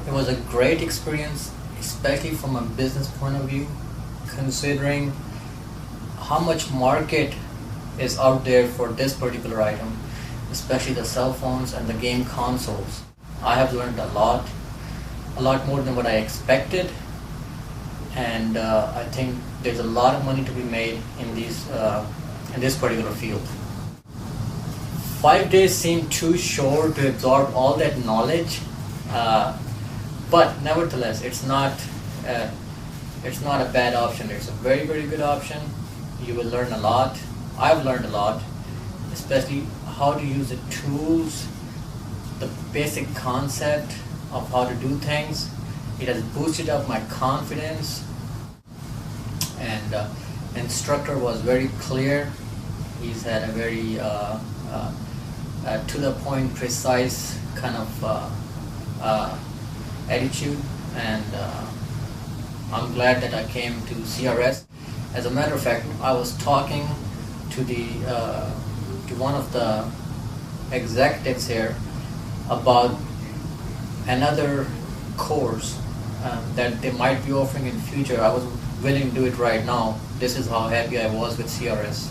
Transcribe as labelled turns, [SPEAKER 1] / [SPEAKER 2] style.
[SPEAKER 1] It was a great experience, especially from a business point of view, considering how much market is out there for this particular item, especially the cell phones and the game consoles. I have learned a lot more than what I expected, and I think there's a lot of money to be made in this particular field. 5 days seemed too short to absorb all that knowledge, but nevertheless, it's not a bad option. It's a very, very good option. You will learn a lot. I've learned a lot, especially how to use the tools, the basic concept of how to do things. It has boosted up my confidence, and instructor was very clear. He's had a very to the point, precise kind of attitude, and I'm glad that I came to CRS. As a matter of fact, I was talking to one of the executives here about another course that they might be offering in future. I was willing to do it right now. This is how happy I was with CRS.